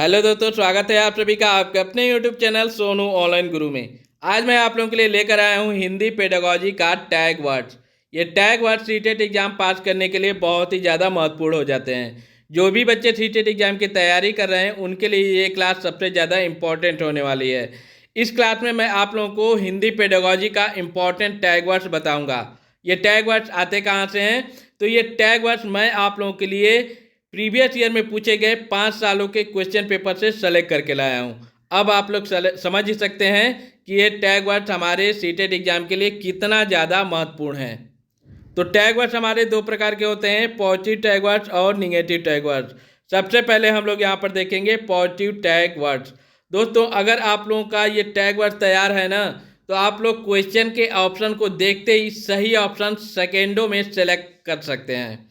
Hello दोस्तों, स्वागत है आप सभी का आपके अपने यूट्यूब चैनल सोनू ऑनलाइन गुरु में। आज मैं आप लोगों के लिए लेकर आया हूं हिंदी पेडागोजी का टैग वर्ड्स। ये टैग वर्ड्स सीटेट एग्जाम पास करने के लिए बहुत ही ज़्यादा महत्वपूर्ण हो जाते हैं। जो भी बच्चे सीटेट एग्जाम की तैयारी कर रहे हैं उनके लिए ये क्लास सबसे ज़्यादा इम्पॉर्टेंट होने वाली है। इस क्लास में मैं आप लोगों को हिंदी पेडागोजी का इम्पॉर्टेंट टैग वर्ड्स बताऊँगा। ये टैग वर्ड्स आते कहाँ से हैं? तो ये टैग वर्ड्स मैं आप लोगों के लिए प्रीवियस ईयर में पूछे गए 5 सालों के क्वेश्चन पेपर से सेलेक्ट करके लाया हूं। अब आप लोग समझ ही सकते हैं कि ये टैग वर्ड्स हमारे सीटेट एग्जाम के लिए कितना ज़्यादा महत्वपूर्ण है। तो टैग वर्ड्स हमारे दो प्रकार के होते हैं, पॉजिटिव टैग वर्ड्स और निगेटिव टैग वर्ड्स। सबसे पहले हम लोग यहाँ पर देखेंगे पॉजिटिव टैग वर्ड्स। दोस्तों, अगर आप लोगों का ये टैग वर्ड तैयार है ना, तो आप लोग क्वेश्चन के ऑप्शन को देखते ही सही ऑप्शन सेकेंडों में सेलेक्ट कर सकते हैं।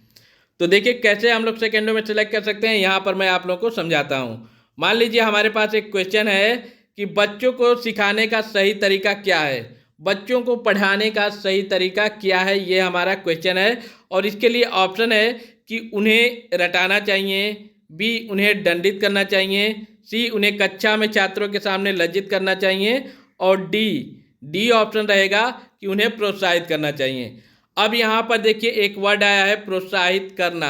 तो देखिए कैसे हम लोग सेकेंडों में सेलेक्ट कर सकते हैं, यहाँ पर मैं आप लोगों को समझाता हूँ। मान लीजिए हमारे पास एक क्वेश्चन है कि बच्चों को सिखाने का सही तरीका क्या है, बच्चों को पढ़ाने का सही तरीका क्या है, ये हमारा क्वेश्चन है। और इसके लिए ऑप्शन है कि उन्हें रटाना चाहिए, बी उन्हें दंडित करना चाहिए, सी उन्हें कक्षा में छात्रों के सामने लज्जित करना चाहिए, और डी ऑप्शन रहेगा कि उन्हें प्रोत्साहित करना चाहिए। अब यहाँ पर देखिए एक वर्ड आया है प्रोत्साहित करना।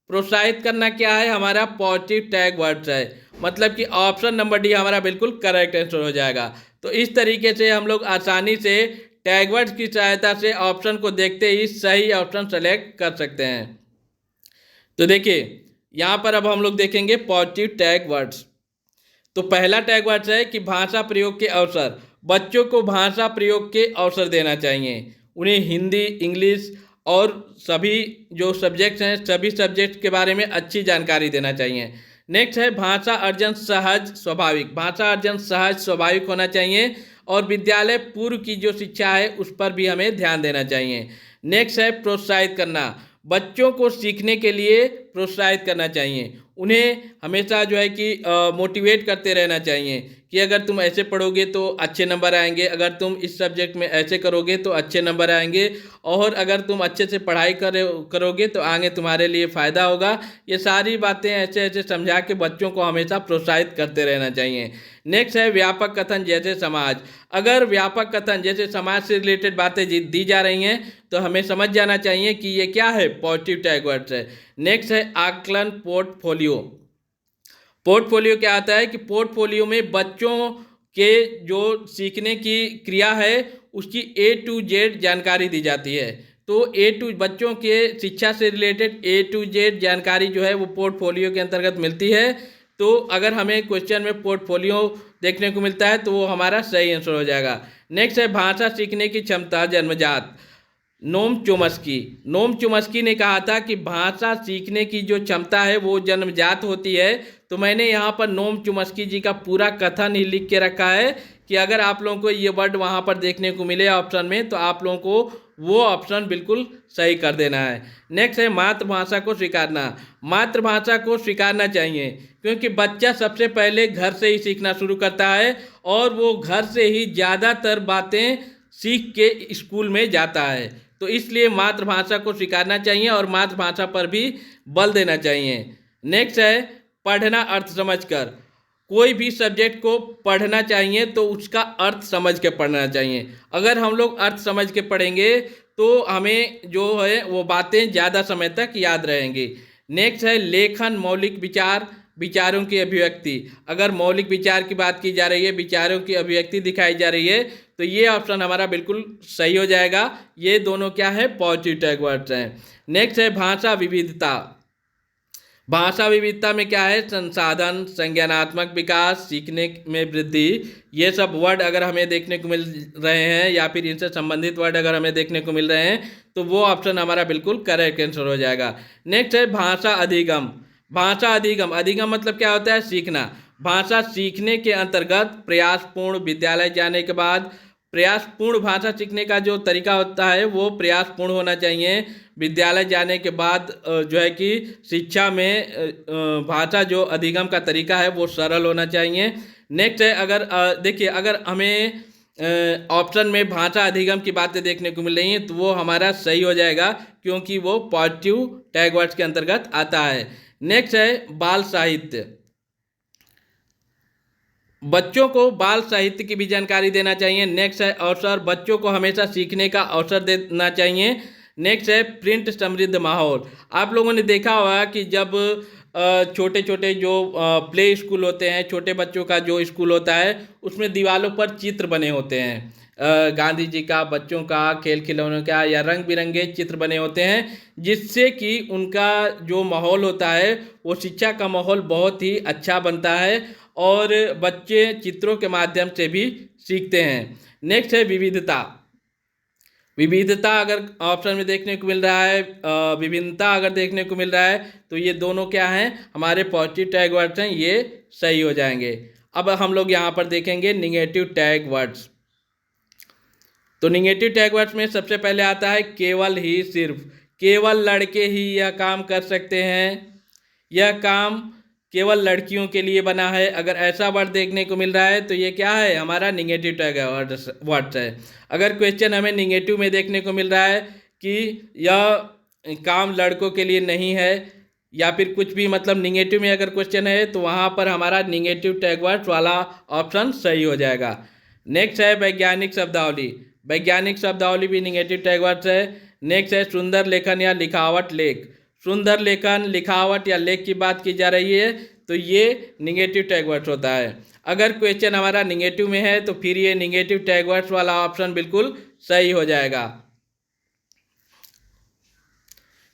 प्रोत्साहित करना क्या है? हमारा पॉजिटिव टैग वर्ड्स है, मतलब कि ऑप्शन नंबर डी हमारा बिल्कुल करेक्ट आंसर हो जाएगा। तो इस तरीके से हम लोग आसानी से टैग वर्ड्स की सहायता से ऑप्शन को देखते ही सही ऑप्शन सेलेक्ट कर सकते हैं। तो देखिए यहाँ पर अब हम लोग देखेंगे पॉजिटिव टैग वर्ड्स। तो पहला टैग वर्ड्स है कि भाषा प्रयोग के अवसर। बच्चों को भाषा प्रयोग के अवसर देना चाहिए, उन्हें हिंदी, इंग्लिश और सभी जो सब्जेक्ट्स हैं सभी सब्जेक्ट के बारे में अच्छी जानकारी देना चाहिए। नेक्स्ट है भाषा अर्जन सहज स्वाभाविक। भाषा अर्जन सहज स्वाभाविक होना चाहिए और विद्यालय पूर्व की जो शिक्षा है उस पर भी हमें ध्यान देना चाहिए। नेक्स्ट है प्रोत्साहित करना। बच्चों को सीखने के लिए प्रोत्साहित करना चाहिए, उन्हें हमेशा जो है कि मोटिवेट करते रहना चाहिए कि अगर तुम ऐसे पढ़ोगे तो अच्छे नंबर आएंगे, अगर तुम इस सब्जेक्ट में ऐसे करोगे तो अच्छे नंबर आएंगे, और अगर तुम अच्छे से पढ़ाई करोगे तो आगे तुम्हारे लिए फ़ायदा होगा। ये सारी बातें ऐसे ऐसे समझा के बच्चों को हमेशा प्रोत्साहित करते रहना चाहिए। नेक्स्ट है व्यापक कथन जैसे समाज। अगर व्यापक कथन जैसे समाज से रिलेटेड बातें दी जा रही हैं तो हमें समझ जाना चाहिए कि ये क्या है, पॉजिटिव टैग वर्ड्स है। नेक्स्ट है आकलन पोर्टफोलियो। पोर्टफोलियो क्या आता है कि पोर्टफोलियो में बच्चों के जो सीखने की क्रिया है उसकी A to Z जानकारी दी जाती है। तो बच्चों के शिक्षा से रिलेटेड A to Z जानकारी जो है वो पोर्टफोलियो के अंतर्गत मिलती है। तो अगर हमें क्वेश्चन में पोर्टफोलियो देखने को मिलता है तो वो हमारा सही आंसर हो जाएगा। नेक्स्ट है भाषा सीखने की क्षमता जन्मजात। नोम चोम्स्की ने कहा था कि भाषा सीखने की जो क्षमता है वो जन्मजात होती है। तो मैंने यहाँ पर नोम चोम्स्की जी का पूरा कथन ही लिख के रखा है कि अगर आप लोगों को ये वर्ड वहाँ पर देखने को मिले ऑप्शन में तो आप लोगों को वो ऑप्शन बिल्कुल सही कर देना है। नेक्स्ट है मातृभाषा को स्वीकारना। मातृभाषा को स्वीकारना चाहिए क्योंकि बच्चा सबसे पहले घर से ही सीखना शुरू करता है और वो घर से ही ज़्यादातर बातें सीख के स्कूल में जाता है। तो इसलिए मातृभाषा को स्वीकारना चाहिए और मातृभाषा पर भी बल देना चाहिए। नेक्स्ट है पढ़ना अर्थ समझकर। कोई भी सब्जेक्ट को पढ़ना चाहिए तो उसका अर्थ समझ के पढ़ना चाहिए। अगर हम लोग अर्थ समझ के पढ़ेंगे तो हमें जो है वो बातें ज़्यादा समय तक याद रहेंगी। नेक्स्ट है लेखन मौलिक विचार, विचारों की अभिव्यक्ति। अगर मौलिक विचार की बात की जा रही है, विचारों की अभिव्यक्ति दिखाई जा रही है तो ये ऑप्शन हमारा बिल्कुल सही हो जाएगा। ये दोनों क्या है, पॉजिटिव टैग वर्ड्स हैं। नेक्स्ट है भाषा विविधता। भाषा विविधता में क्या है, संसाधन, संज्ञानात्मक विकास, सीखने में वृद्धि। ये सब वर्ड अगर हमें देखने को मिल रहे हैं या फिर इनसे संबंधित वर्ड अगर हमें देखने को मिल रहे हैं तो वो ऑप्शन हमारा बिल्कुल करेक्ट आंसर हो जाएगा। नेक्स्ट है भाषा अधिगम। भाषा अधिगम, अधिगम मतलब क्या होता है, सीखना। भाषा सीखने के अंतर्गत प्रयासपूर्ण, विद्यालय जाने के बाद प्रयासपूर्ण भाषा सीखने का जो तरीका होता है वो प्रयासपूर्ण होना चाहिए। विद्यालय जाने के बाद जो है कि शिक्षा में भाषा जो अधिगम का तरीका है वो सरल होना चाहिए। नेक्स्ट है अगर देखिए अगर हमें ऑप्शन में भाषा अधिगम की बातें देखने को मिल रही हैं तो वो हमारा सही हो जाएगा क्योंकि वो पॉजिटिव टैग वर्ड्स के अंतर्गत आता है। नेक्स्ट है बाल साहित्य। बच्चों को बाल साहित्य की भी जानकारी देना चाहिए। नेक्स्ट है अवसर, बच्चों को हमेशा सीखने का अवसर देना चाहिए। नेक्स्ट है प्रिंट समृद्ध माहौल। आप लोगों ने देखा होगा कि जब छोटे छोटे जो प्ले स्कूल होते हैं, छोटे बच्चों का जो स्कूल होता है, उसमें दीवारों पर चित्र बने होते हैं, गांधी जी का, बच्चों का, खेल खिलौनों का, या रंग बिरंगे चित्र बने होते हैं, जिससे कि उनका जो माहौल होता है वो शिक्षा का माहौल बहुत ही अच्छा बनता है और बच्चे चित्रों के माध्यम से भी सीखते हैं। नेक्स्ट है विविधता। विविधता अगर ऑप्शन में देखने को मिल रहा है, विभिन्नता अगर देखने को मिल रहा है, तो ये दोनों क्या हैं, हमारे पॉजिटिव टैग वर्ड्स हैं, ये सही हो जाएंगे। अब हम लोग यहाँ पर देखेंगे निगेटिव टैग वर्ड्स। तो निगेटिव टैग वर्ड्स में सबसे पहले आता है केवल ही, सिर्फ। केवल लड़के ही यह काम कर सकते हैं, यह काम केवल लड़कियों के लिए बना है। अगर ऐसा वर्ड देखने को मिल रहा है तो ये क्या है, हमारा निगेटिव टैग वर्ड्स है। अगर क्वेश्चन हमें निगेटिव में देखने को मिल रहा है कि यह काम लड़कों के लिए नहीं है, या फिर कुछ भी मतलब निगेटिव में अगर क्वेश्चन है, तो वहाँ पर हमारा निगेटिव टैग वर्ड्स वाला ऑप्शन सही हो जाएगा। नेक्स्ट है वैज्ञानिक शब्दावली। वैज्ञानिक शब्दावली भी निगेटिव टैग वर्ड्स है। नेक्स्ट है सुंदर लेखन या लिखावट लेख। सुंदर लेखन, लिखावट या लेख की बात की जा रही है, तो ये निगेटिव टैग वर्ड्स होता है। अगर क्वेश्चन हमारा निगेटिव में है तो फिर ये निगेटिव टैग वर्ड्स वाला ऑप्शन बिल्कुल सही हो जाएगा।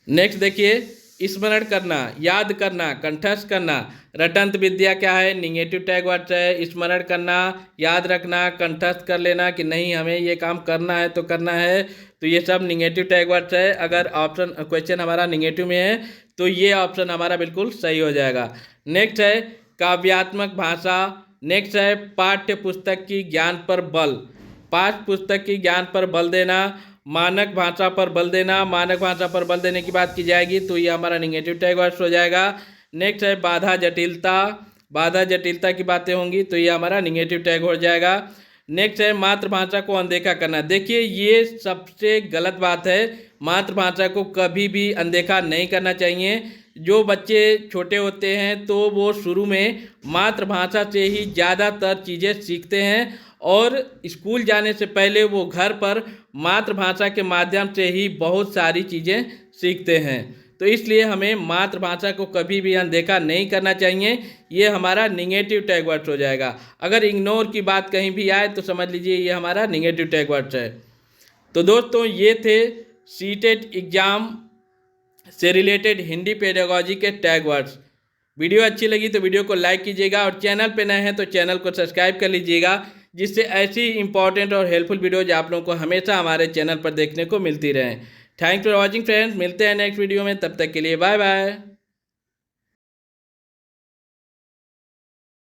नेक्स्ट देखिए, स्मरण करना, याद करना, कंठस्थ करना। रटंत विद्या क्या है, निगेटिव टैग वर्ड्स है। स्मरण करना, याद रखना, कंठस्थ कर लेना कि नहीं हमें ये काम करना है तो करना है, तो ये सब निगेटिव टैग वर्ड्स है। अगर ऑप्शन क्वेश्चन हमारा निगेटिव में है तो ये ऑप्शन हमारा बिल्कुल सही हो जाएगा। नेक्स्ट है काव्यात्मक भाषा। नेक्स्ट है पाठ्य पुस्तक की ज्ञान पर बल। पाठ्य पुस्तक की ज्ञान पर बल देना, मानक भाषा पर बल देना। मानक भाषा पर बल देने की बात की जाएगी तो ये हमारा निगेटिव टैग वर्ड्स हो जाएगा। नेक्स्ट है बाधा जटिलता। बाधा जटिलता की बातें होंगी तो ये हमारा निगेटिव टैग हो जाएगा। नेक्स्ट है मातृभाषा को अनदेखा करना। देखिए ये सबसे गलत बात है, मातृभाषा को कभी भी अनदेखा नहीं करना चाहिए। जो बच्चे छोटे होते हैं तो वो शुरू में मातृभाषा से ही ज़्यादातर चीज़ें सीखते हैं, और स्कूल जाने से पहले वो घर पर मातृभाषा के माध्यम से ही बहुत सारी चीज़ें सीखते हैं। तो इसलिए हमें मातृभाषा को कभी भी अनदेखा नहीं करना चाहिए। ये हमारा निगेटिव टैग वर्ड्स हो जाएगा। अगर इग्नोर की बात कहीं भी आए तो समझ लीजिए ये हमारा निगेटिव टैग वर्ड्स है। तो दोस्तों ये थे सीटेट एग्ज़ाम से रिलेटेड हिंदी पेडागॉजी के टैग वर्ड्स। वीडियो अच्छी लगी तो वीडियो को लाइक कीजिएगा, और चैनल पे नए हैं तो चैनल को सब्सक्राइब कर लीजिएगा, जिससे ऐसी इंपॉर्टेंट और हेल्पफुल वीडियोज आप लोगों को हमेशा हमारे चैनल पर देखने को मिलती रहें। थैंक्स फॉर वॉचिंग फ्रेंड्स, मिलते हैं नेक्स्ट वीडियो में, तब तक के लिए बाय बाय।